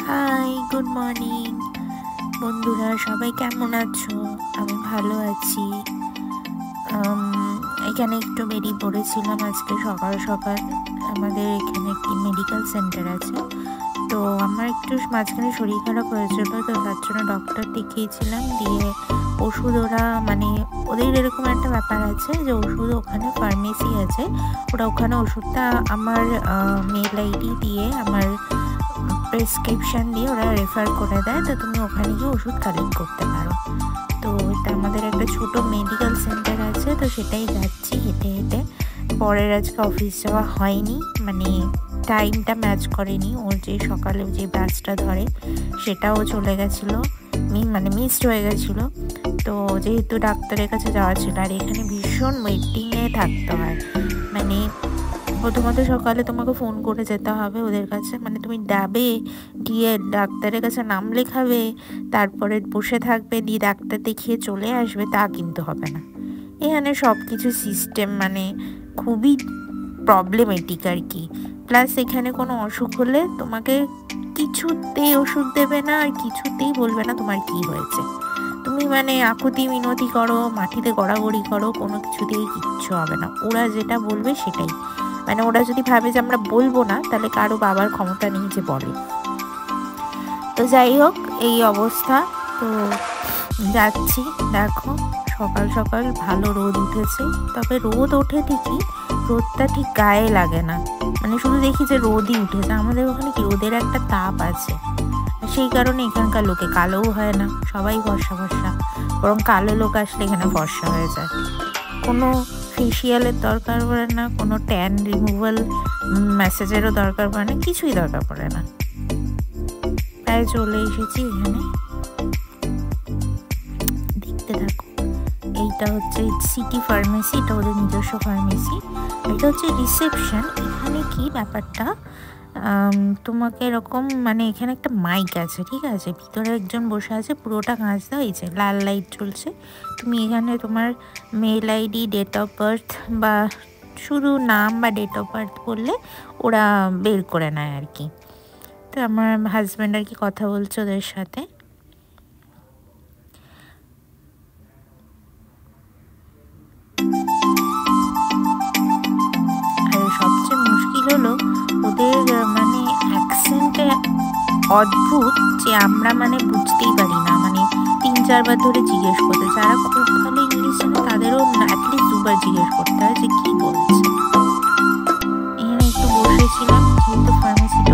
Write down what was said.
High, good morning বন্ধুরা, সবাই কেমন আছো? আমি ভালো আছি। এখানে একটু বেরিয়ে পড়েছিলাম আজকে সকাল সকাল। আমাদের এখানে একটি মেডিকেল সেন্টার আছে, তো আমার একটু মাঝখানে শরীর খারাপ হয়েছিল, তো তার জন্য ডক্টর দেখিয়েছিলাম। দিয়ে ওষুধ ওদের এরকম একটা ব্যাপার আছে যে ওষুধ ওখানে ফার্মেসি আছে, ওখানে ওষুধটা আমার মেল আইডি দিয়ে, আমার প্রেসক্রিপশান দিয়ে ওরা রেফার করে দেয়, তো তুমি ওখানে গিয়ে ওষুধ কালেক্ট করতে পারো। তো এটা আমাদের একটা ছোট মেডিকেল সেন্টার আছে, তো সেটাই যাচ্ছি হেঁটে হেঁটে। পরের আজকে অফিস যাওয়া হয়নি, টাইমটা ম্যাচ করেনি। ওর যে সকালে যে বাসটা ধরে সেটাও চলে গেছিলো, মিসড হয়ে গেছিলো। তো যেহেতু ডাক্তারের কাছে যাওয়া ছিল, আর এখানে ভীষণ ওয়েটিংয়ে থাকতে হয়। প্রথমত সকালে তোমাকে ফোন করে যেতে হবে ওদের কাছে, তুমি যাবে, গিয়ে ডাক্তারের কাছে নাম লেখাবে, তারপরে বসে থাকবে, দিয়ে ডাক্তার দেখিয়ে চলে আসবে, তা কিন্তু হবে না। এখানে সব কিছু সিস্টেম খুবই প্রবলেমেটিক আর কি। প্লাস এখানে কোনো অসুখ হলে তোমাকে কিছুতেই ওষুধ দেবে না, আর কিছুতেই বলবে না তোমার কি হয়েছে। তুমি আকুতি মিনতি করো, মাটিতে গড়াগড়ি করো, কোনো কিছুতেই কিচ্ছু হবে না। ওরা যেটা বলবে সেটাই, ওরা যদি ভাবে যে আমরা বলবো না, তাহলে কারো বাবার ক্ষমতা নেই যে বলে। তো যাই হোক, এই অবস্থা। তো যাচ্ছি, দেখো সকাল সকাল ভালো রোদ উঠেছে। তবে রোদ ওঠে ঠিকই, রোদটা ঠিক গায়ে লাগে না, শুধু দেখি যে রোদই উঠেছে। আমাদের ওখানে কি রোদের একটা তাপ আছে, সেই কারণে এখানকার লোকে কালোও হয় না, সবাই ফর্সা ফর্সা। বরং কালো লোক আসলে এখানে ফর্সা হয়ে যায়। কোনো ফেসিয়ালের দরকার পড়ে না, কোনো ট্যান রিমুভাল ম্যাসেজেরও দরকার পড়ে না, কিছুই দরকার পড়ে না। প্রায় চলে এসেছি এখানে, দেখতে থাকো। এইটা হচ্ছে সিটি ফার্মেসি, এটা ওদের নিজস্ব ফার্মেসি। এটা হচ্ছে রিসেপশন। এখানে কি ব্যাপারটা, তোমাকে এরকম এখানে একটা মাইক আছে, ঠিক আছে, ভিতরে একজন বসে আছে, পুরোটা কাঁচ দেওয়া, এই যে লাল লাইট চলছে। তুমি এখানে তোমার mail ID, date of birth বা শুধু নাম বা ডেট অফ বার্থ বললে ওরা বের করে নেয় আর কি। তো আমার হাজব্যান্ড আর কি কথা বলছে ওদের সাথে। আর সবচেয়ে মুশকিল হলো ওদের অ্যাকসেন্টে অদ্ভুত, যে আমরা বুঝতেই পারি না। 3-4 বার ধরে জিজ্ঞেস করতে, যারা খুব ভালো ইংলিশ জানে তাদেরও অ্যাটলিস্ট 2বার জিজ্ঞেস করতে হয় যে কী বলছে। এখানে একটু বসেছিলাম, যেহেতু ফার্মেসিটা